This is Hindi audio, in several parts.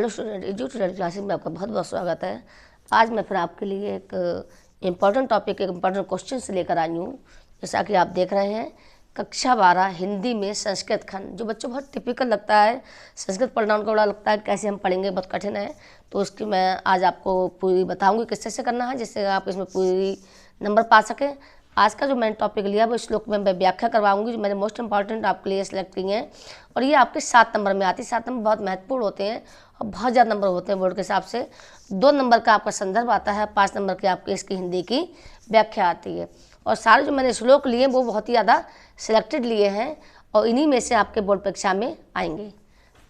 हेलो स्टूडेंट, एजुकेटेड क्लासेस में आपका बहुत बहुत स्वागत है। आज मैं फिर आपके लिए एक इम्पॉर्टेंट टॉपिक, एक इम्पॉर्टेंट क्वेश्चन से लेकर आई हूँ। जैसा कि आप देख रहे हैं, कक्षा 12 हिंदी में संस्कृत खंड, जो बच्चों बहुत टिपिकल लगता है। संस्कृत पढ़ना उनको बड़ा लगता है कैसे हम पढ़ेंगे, बहुत कठिन है। तो उसकी मैं आज आपको पूरी बताऊँगी किस तरह से करना है, जिससे आप इसमें पूरी नंबर पा सकें। आज का जो मैंने टॉपिक लिया वो श्लोक में मैं व्याख्या करवाऊंगी, जो मैंने मोस्ट इंपॉर्टेंट आपके लिए सेलेक्ट की हैं, और ये आपके 7 नंबर में आती है। 7 नंबर बहुत महत्वपूर्ण होते हैं और बहुत ज़्यादा नंबर होते हैं बोर्ड के हिसाब से। 2 नंबर का आपका संदर्भ आता है, 5 नंबर की आपकी इसकी हिंदी की व्याख्या आती है। और सारे जो मैंने श्लोक लिए वो बहुत ही ज़्यादा सिलेक्टेड लिए हैं और इन्हीं में से आपके बोर्ड परीक्षा में आएंगे।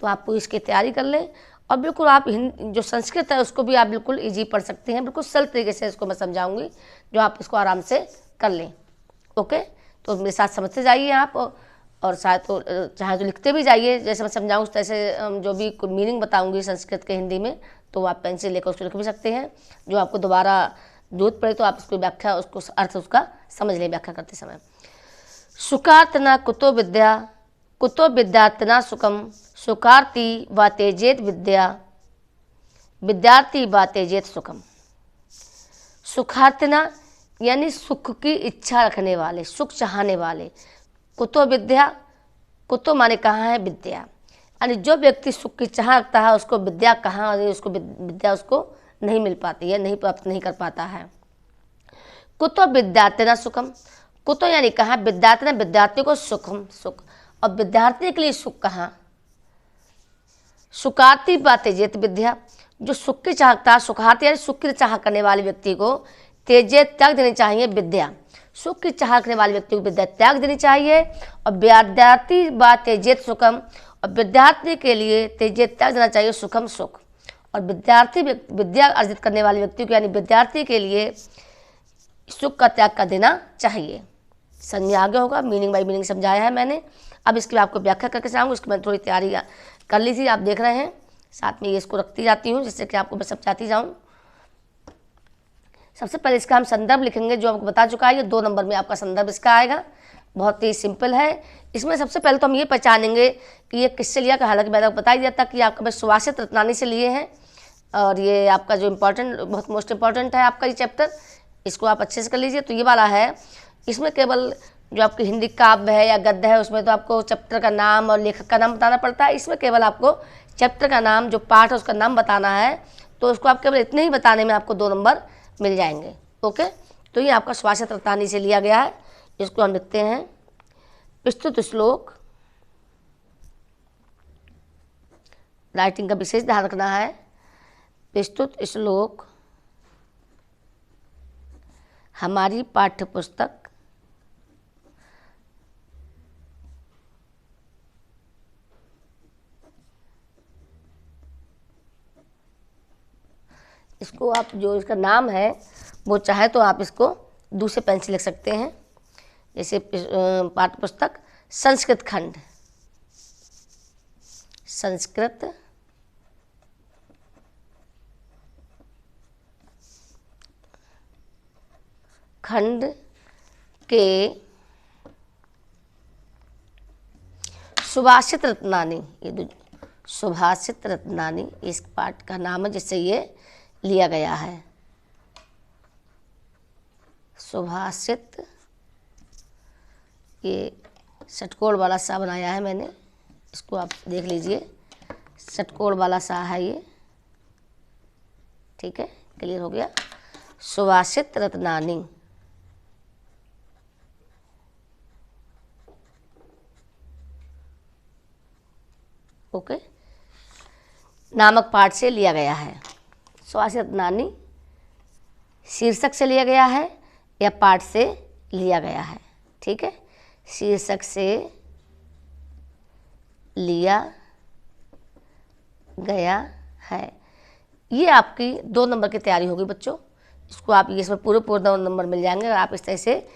तो आप पूरी इसकी तैयारी कर लें और बिल्कुल आप जो संस्कृत है उसको भी आप बिल्कुल ईजी पढ़ सकते हैं। बिल्कुल सरल तरीके से इसको मैं समझाऊंगी, जो आप इसको आराम से कर लें। ओके, तो मेरे साथ समझते जाइए आप, और शायद तो चाहे तो लिखते भी जाइए, जैसे मैं समझाऊँ उस तरह से जो भी मीनिंग बताऊंगी संस्कृत के हिंदी में, तो आप पेन से लेकर उसको लिख भी सकते हैं। जो आपको दोबारा जरूरत पड़े तो आप उसकी व्याख्या, उसको अर्थ उसका समझ लें व्याख्या करते समय। सुखार्तना कुतो विद्या, कुतो विद्यार्थिना सुखम, सुखार्थी व तेजेत विद्या, विद्यार्थी व तेजेत सुखम। सुखार्थिना यानी सुख की इच्छा रखने वाले, सुख चाहने वाले। कुतो विद्या, कुतो माने कहाँ है, विद्या। यानी जो व्यक्ति सुख की चाह रखता है उसको विद्या कहाँ, उसको विद्या उसको नहीं मिल पाती है, नहीं प्राप्त नहीं कर पाता है। कुतो विद्यार्थिना सुखम, कुतो यानी कहाँ, विद्यार्थिना विद्यार्थी को सुखम सुख, और विद्यार्थी के लिए सुख कहाँ। सुखार्थी व तेजेत विद्या, जो सुख की चाहता है, सुखार्थी यानी सुख की चाह करने वाले व्यक्ति को तेजे त्याग देनी चाहिए विद्या। सुख की चाह रखने वाले व्यक्ति को विद्या त्याग देनी चाहिए। और विद्यार्थी व तेजेत सुखम, और विद्यार्थी के लिए तेजे त्याग देना चाहिए सुखम सुख। और विद्यार्थी विद्या अर्जित करने वाले व्यक्ति को यानी विद्यार्थी के लिए सुख का त्याग कर देना चाहिए। समझ में आगे होगा, मीनिंग बाई मीनिंग समझाया है मैंने। अब इसकी आपको व्याख्या करके चाहूँगी, उसकी मैं थोड़ी तैयारी कर ली थी, आप देख रहे हैं। साथ में ये इसको रखती जाती हूँ जिससे कि आपको मैं समझाती जाऊँ। सबसे पहले इसका हम संदर्भ लिखेंगे, जो आपको बता चुका है। ये 2 नंबर में आपका संदर्भ इसका आएगा, बहुत ही सिंपल है। इसमें सबसे पहले तो हम ये पहचानेंगे कि ये किससे लिया, हालांकि मैंने आपको बता ही दिया था कि आपका मैं सुभाषित रत्नानी से लिए हैं। और ये आपका जो इम्पोर्टेंट, बहुत मोस्ट इंपॉर्टेंट है आपका ये चैप्टर, इसको आप अच्छे से कर लीजिए। तो ये वाला है, इसमें केवल जो आपकी हिंदी काव्य है या गद्य है उसमें तो आपको चैप्टर का नाम और लेखक का नाम बताना पड़ता है। इसमें केवल आपको चैप्टर का नाम, जो पाठ है उसका नाम बताना है। तो उसको आप केवल इतने ही बताने में आपको 2 नंबर मिल जाएंगे। ओके, तो ये आपका सुभाषित रत्नानी से लिया गया है। इसको हम लिखते हैं प्रस्तुत श्लोक। राइटिंग का विशेष ध्यान रखना है। प्रस्तुत श्लोक हमारी पाठ्य पुस्तक इसको आप जो इसका नाम है वो चाहे तो आप इसको दूसरे पेन से लिख सकते हैं। जैसे पाठ्य पुस्तक संस्कृत खंड, संस्कृत खंड के सुभाषित रत्नानी, ये सुभाषित रत्नानी इस पाठ का नाम है जिससे ये लिया गया है। सुभाषित, ये षटकोण वाला सा बनाया है मैंने, इसको आप देख लीजिए। षटकोण वाला सा है ये, ठीक है, क्लियर हो गया। सुभाषित रत्नानी, ओके, नामक पाठ से लिया गया है। सुभाषित रत्नानी शीर्षक से लिया गया है या पाठ से लिया गया है, ठीक है, शीर्षक से लिया गया है। ये आपकी 2 नंबर की तैयारी होगी बच्चों। इसको आप इसमें पूरे 2 नंबर मिल जाएंगे अगर आप इस तरह से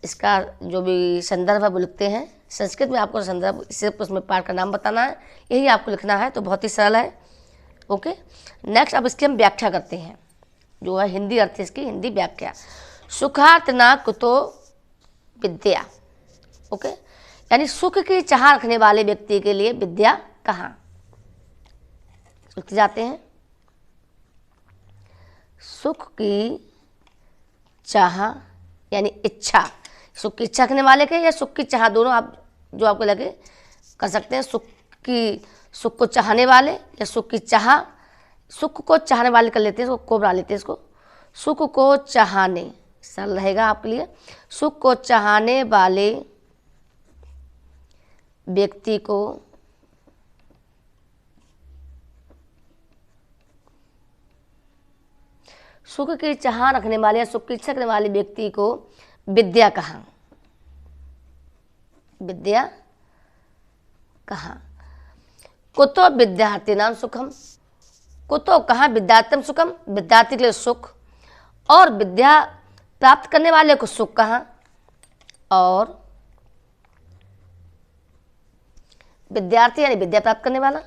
इसका जो भी संदर्भ है वो लिखते हैं। संस्कृत में आपको संदर्भ सिर्फ उसमें पाठ का नाम बताना है, यही आपको लिखना है, तो बहुत ही सरल है। ओके, नेक्स्ट अब इसकी हम व्याख्या करते हैं, जो है हिंदी अर्थ इसकी हिंदी व्याख्या। सुखार्तना कुतो विद्या, ओके, यानी सुख की चाह रखने वाले व्यक्ति के लिए विद्या कहाँ। लिखते जाते हैं। सुख की चाह यानी इच्छा, सुख की इच्छा रखने वाले के या सुख की चाह, दोनों आप जो आपको लगे कर सकते हैं। सुख को चाहने वाले या सुख की चाह, सुख को चाहने वाले कर लेते हैं, इसको को बना लेते हैं इसको। सुख को चाहने, सरल रहेगा आपके लिए। सुख को चाहने वाले व्यक्ति को सुख की चाह रखने वाले या सुख की इच्छा रखने वाले व्यक्ति को विद्या कहा, विद्या कहा। कुतो विद्यार्थी नाम सुखम, कुतो कहाँ विद्यार्थम सुखम, विद्यार्थी के लिए सुख, और विद्या प्राप्त करने वाले को सुख कहाँ, और विद्यार्थी यानी विद्या प्राप्त करने वाला,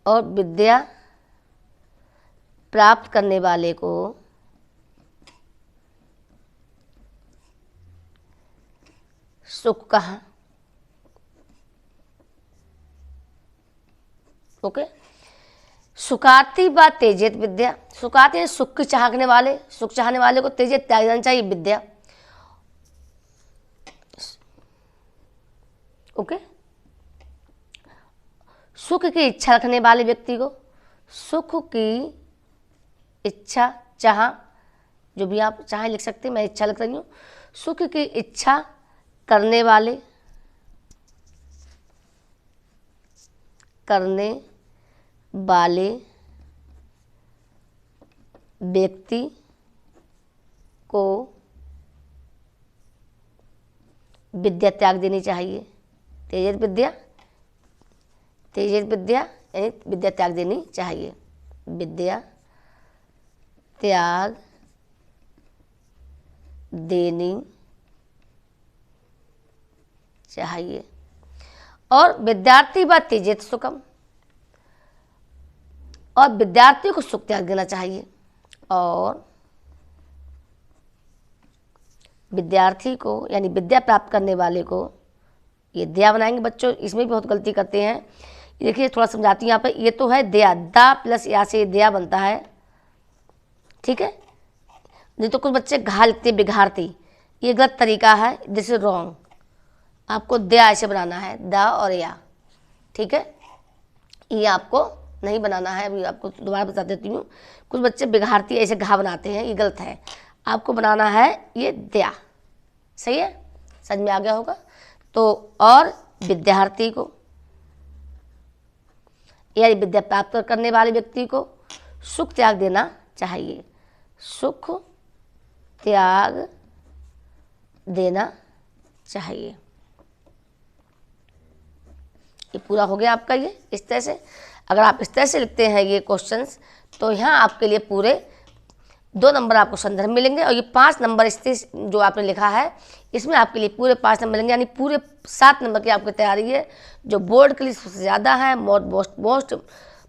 और विद्या प्राप्त करने वाले को सुख कहाँ। ओके, सुखाती व तेजित विद्या, सुखाती है सुख की चाहने वाले, सुख चाहने वाले को तेजित त्याग देना चाहिए विद्या। ओके, सुख की इच्छा रखने वाले व्यक्ति को, सुख की इच्छा चाह, जो भी आप चाहे लिख सकते हैं, मैं इच्छा लिख रही हूँ। सुख की इच्छा करने वाले व्यक्ति को विद्या त्याग देनी चाहिए। तेजित विद्या, तेजित विद्या यानी विद्या त्याग देनी चाहिए, विद्या त्याग देनी चाहिए। और विद्यार्थी व तेजित सुखम, और विद्यार्थी को सुख त्याग देना चाहिए, और विद्यार्थी को यानी विद्या प्राप्त करने वाले को ये दया बनाएंगे। बच्चों इसमें भी बहुत गलती करते हैं, देखिए थोड़ा समझाती हूँ यहाँ पे। ये तो है दया, दा प्लस या से दया बनता है, ठीक है। नहीं तो कुछ बच्चे घा लिखते बिघारती, ये गलत तरीका है, दिस इज रॉन्ग। आपको दया ऐसे बनाना है, दा और या, ठीक है। ये आपको नहीं बनाना है, अभी आपको दोबारा बता देती हूँ। कुछ बच्चे बिघारती ऐसे घा बनाते हैं, ये गलत है। आपको बनाना है ये दया, सही है, समझ में आ गया होगा। तो और विद्यार्थी को यानी विद्या प्राप्त करने वाले व्यक्ति को सुख त्याग देना चाहिए, सुख त्याग देना चाहिए। ये पूरा हो गया आपका ये इस तरह से। अगर आप इस तरह से लिखते हैं ये क्वेश्चंस, तो यहाँ आपके लिए पूरे 2 नंबर आपको संदर्भ मिलेंगे, और ये 5 नंबर इस जो आपने लिखा है इसमें आपके लिए पूरे 5 नंबर मिलेंगे, यानी पूरे 7 नंबर की आपकी तैयारी है, जो बोर्ड के लिए सबसे ज़्यादा है, मोस्ट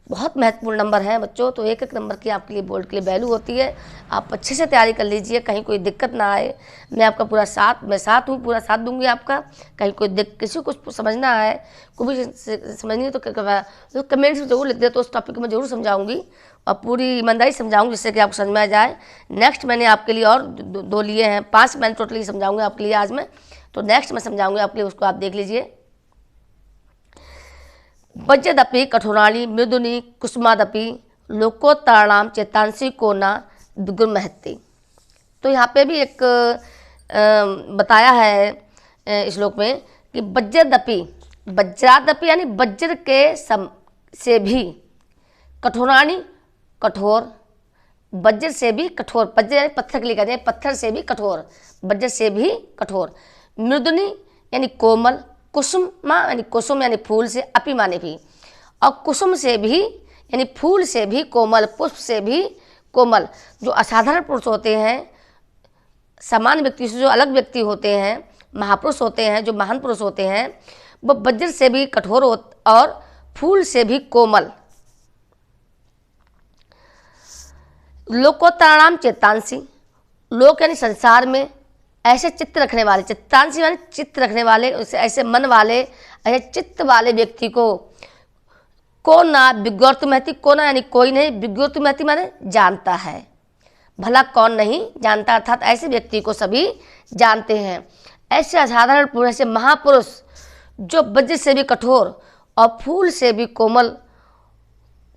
बहुत महत्वपूर्ण नंबर है बच्चों। तो एक नंबर की आपके लिए बोर्ड के लिए वैल्यू होती है। आप अच्छे से तैयारी कर लीजिए, कहीं कोई दिक्कत ना आए। मैं आपका पूरा साथ, मैं साथ हूँ, पूरा साथ दूंगी आपका। कहीं कोई किसी को कुछ समझना है, कोई भी समझनी है तो कमेंट्स में जरूर लिख दे, तो उस टॉपिक में जरूर समझाऊंगी और पूरी ईमानदारी समझाऊंगी, जिससे कि आपको समझ में आ जाए। नेक्स्ट मैंने आपके लिए और 2 लिए हैं, 5 मैंने टोटली समझाऊंगी आपके लिए आज मैं। तो नेक्स्ट मैं समझाऊंगी आपके लिए, उसको आप देख लीजिए। वज्रदपि कठोराणी मृदुनी कुसुमादपि लोकोत्तराणाम चेतांसी कोना द्विगुणमहत्ति। तो यहाँ पे भी एक बताया है श्लोक में कि वज्रदपि, वज्रादपि यानी वज्र के से भी, कठोराणी कठोर, वज्र से भी कठोर, वज्र यानी पत्थर के लिए कहते हैं, पत्थर से भी कठोर, वज्र से भी कठोर। मृदुनी यानी कोमल, कुसुमा यानी कुसुम यानी फूल से, अपि माने भी, और कुसुम से भी यानी फूल से भी कोमल, पुष्प से भी कोमल। जो असाधारण पुरुष होते हैं, सामान्य व्यक्ति से जो अलग व्यक्ति होते हैं, महापुरुष होते हैं, जो महान पुरुष होते हैं, वो वज्र से भी कठोर और फूल से भी कोमल। लोकोत्तराणाम चेतांसी, लोक यानी संसार में ऐसे चित्त रखने वाले, चित्तांशी यानी चित्त रखने वाले, ऐसे मन वाले, ऐसे चित्त वाले व्यक्ति को कोना विज्ञोर्तुमहति, कोना यानी कोई नहीं, विज्ञोर्तुमहति माने जानता है, भला कौन नहीं जानता, अर्थात ऐसे व्यक्ति को सभी जानते हैं। ऐसे असाधारण पुरुष, ऐसे महापुरुष जो वज्र से भी कठोर और फूल से भी कोमल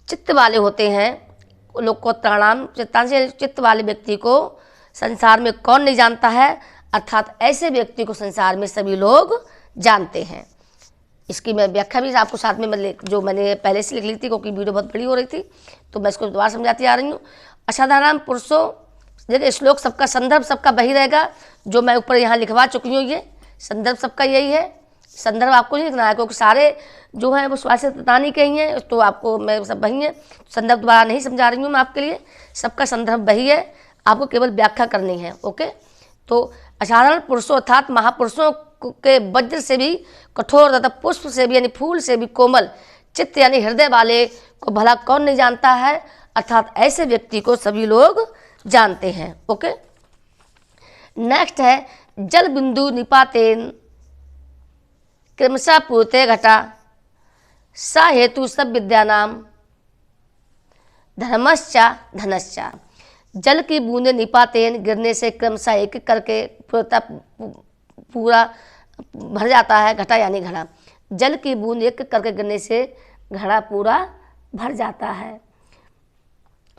चित्त वाले होते हैं, लोग को प्रणाम, चित्त वाले व्यक्ति को संसार में कौन नहीं जानता है, अर्थात ऐसे व्यक्ति को संसार में सभी लोग जानते हैं। इसकी मैं व्याख्या भी आपको साथ में जो मैंने पहले से लिख ली थी, क्योंकि वीडियो बहुत बड़ी हो रही थी, तो मैं इसको दोबारा समझाती आ रही हूँ। असाधारण पुरुषों, देखिए श्लोक सबका संदर्भ सबका वही रहेगा जो मैं ऊपर यहाँ लिखवा चुकी हूँ, ये संदर्भ सबका यही है, संदर्भ आपको नहीं लिखना है, क्योंकि सारे जो हैं वो स्वास्थ्य ततानी के ही हैं, तो आपको मैं सब वही है, संदर्भ दोबारा नहीं समझा रही हूँ मैं आपके लिए, सबका संदर्भ वही है, आपको केवल व्याख्या करनी है। ओके, तो असाधारण पुरुषों अर्थात महापुरुषों के वज्र से भी कठोर तथा पुष्प से भी यानी फूल से भी कोमल चित्त यानी हृदय वाले को भला कौन नहीं जानता है, अर्थात ऐसे व्यक्ति को सभी लोग जानते हैं। ओके, नेक्स्ट है जल बिंदु निपातेन क्रमशः पूर्ते घटा सा हेतु सब विद्यानाम धर्मश्चा धनश्चा। जल की बूंदें निपातेन गिरने से क्रमशः एक एक करके पूरा भर जाता है, घटा यानी घड़ा, जल की बूंद एक एक करके गिरने से घड़ा पूरा भर जाता है।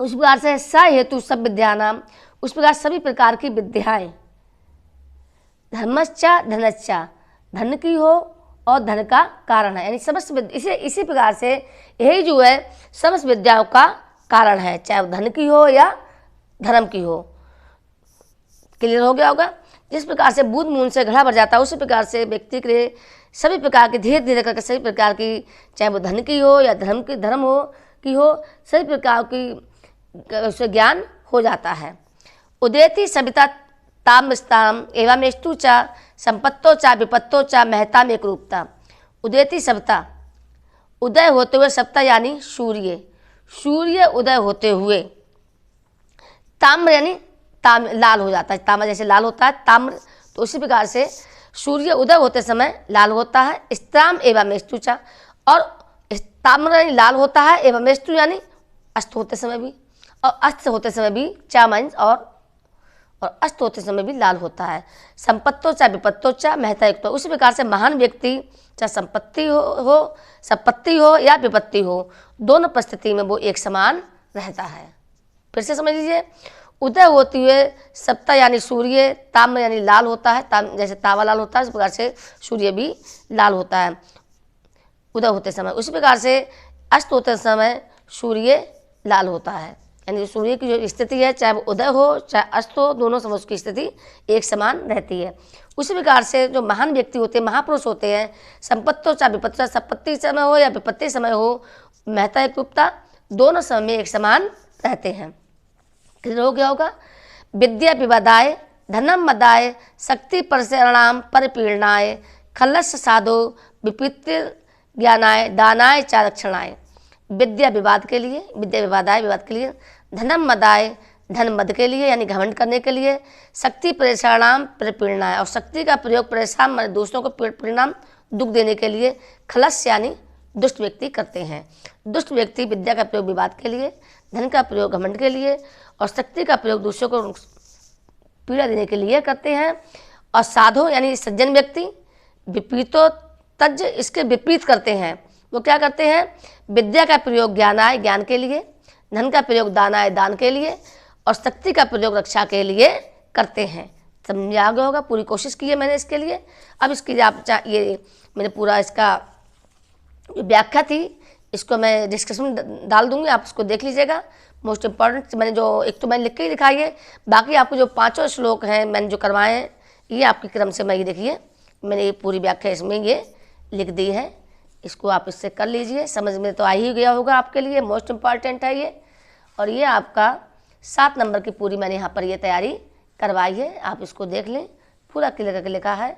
उस प्रकार से सा हेतु सब विद्यानाम, उस प्रकार सभी प्रकार की विद्याएं, धर्मश्चा धनश्चा, धन की हो और धन का कारण है, यानी समस्त इसी प्रकार से यही जो है समस्त विद्याओं का कारण है, चाहे धन की हो या धर्म की हो। क्लियर हो गया होगा। जिस प्रकार से बूंद बूंद से घड़ा भर जाता है, उसी प्रकार से व्यक्ति के लिए सभी प्रकार की धीरे धीरे करके सभी प्रकार की, चाहे वो धन की हो या धर्म हो सभी प्रकार की उससे ज्ञान हो जाता है। उदेति सविता तामस्ताम एवमेष्टु च संपत्तो च विपत्तो च महता में एक रूपता। उदेति सविता, उदय होते हुए, सविता यानी सूर्य, सूर्य उदय होते हुए, ताम्र यानी लाल हो जाता है, ताम्र जैसे लाल होता है ताम्र, तो उसी प्रकार से सूर्य उदय होते समय लाल होता है। स्ताम एवं मेस्तु चा, और ताम्र यानी लाल होता है, एवं मेस्तु यानी अस्त होते समय भी, और अस्त होते समय भी, चा माइंस और अस्त होते समय भी लाल होता है। संपत्तो चा विपत्तो चा महता एक, तो उसी प्रकार से महान व्यक्ति चाहे संपत्ति हो या विपत्ति हो, दोनों परिस्थिति में वो एक समान रहता है। फिर से समझ लीजिए, उदय होते हुए सप्ता यानी सूर्य, ताम्र यानी लाल होता है, जैसे तांबा लाल होता है इस प्रकार से सूर्य भी लाल होता है उदय होते समय। उसी प्रकार से अस्त होते समय सूर्य लाल होता है, यानी सूर्य की जो स्थिति है चाहे वो उदय हो चाहे अस्त हो, दोनों समय उसकी स्थिति एक समान रहती है। उसी प्रकार से जो महान व्यक्ति होते हैं, महापुरुष होते हैं, संपत्तो चाहे विपत्ति, चाहे संपत्ति समय हो या विपत्ति समय हो, महता एक रूपता, दोनों समय में एक समान रहते हैं। क्लियर हो गया होगा। विद्या विवादाय धनम मदाय शक्ति परशरणाम परिपीड़नाय खलस साधो विपत्ति ज्ञानाय दानाय चारक्षणाय। विद्या विवाद के लिए, विद्या विवादाय विवाद के लिए, धनम मदाय धन मद के लिए यानी घमंड करने के लिए, शक्ति परेशानाम परिपीड़नाय और शक्ति का प्रयोग परेशान माने दूसरों को परिणाम दुख देने के लिए, खलस यानी दुष्ट व्यक्ति करते हैं। दुष्ट व्यक्ति विद्या का प्रयोग विवाद के लिए, धन का प्रयोग घमंड के लिए और शक्ति का प्रयोग दूसरों को पीड़ा देने के लिए करते हैं। और साधो यानी सज्जन व्यक्ति विपरीतो तज, इसके विपरीत करते हैं। वो क्या करते हैं? विद्या का प्रयोग ज्ञानाय ज्ञान के लिए, धन का प्रयोग दानाय दान के लिए और शक्ति का प्रयोग रक्षा के लिए करते हैं। समझा गया होगा। पूरी कोशिश की है मैंने इसके लिए। अब इसकी आप ये मैंने पूरा इसका व्याख्या थी, इसको मैं डिस्कशन में डाल दूंगी, आप इसको देख लीजिएगा। मोस्ट इम्पॉर्टेंट मैंने जो एक तो मैंने लिख के ही दिखाई है, बाकी आपको जो 5 श्लोक हैं मैंने जो करवाए हैं ये आपके क्रम से मैं ये देखिए मैंने ये पूरी व्याख्या इसमें ये लिख दी है। इसको आप इससे कर लीजिए, समझ में तो आ ही गया होगा आपके लिए। मोस्ट इम्पॉर्टेंट है ये। और ये आपका 7 नंबर की पूरी मैंने यहाँ पर ये तैयारी करवाई है, आप इसको देख लें, पूरा क्लियर करके लिखा है।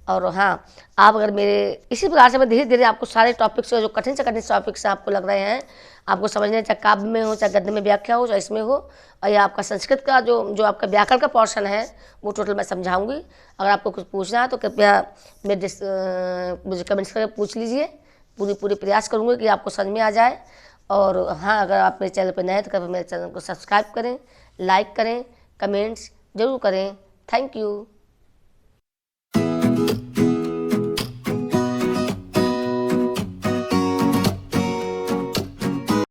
और हाँ, आप अगर मेरे इसी प्रकार से मैं धीरे धीरे आपको सारे टॉपिक्स जो कठिन से कठिन टॉपिक्स आपको लग रहे हैं आपको समझने, चाहे काव्य में हो चाहे गद्य में व्याख्या हो चाहे इसमें हो, और ये आपका संस्कृत का जो आपका व्याकरण का पोर्शन है वो टोटल मैं समझाऊंगी। अगर आपको कुछ पूछना है तो कृपया मुझे कमेंट्स करके पूछ लीजिए, पूरी प्रयास करूँगी कि आपको समझ में आ जाए। और हाँ, अगर आप मेरे चैनल पर नए हैं तो कृपया मेरे चैनल को सब्सक्राइब करें, लाइक करें, कमेंट्स ज़रूर करें। Thank you.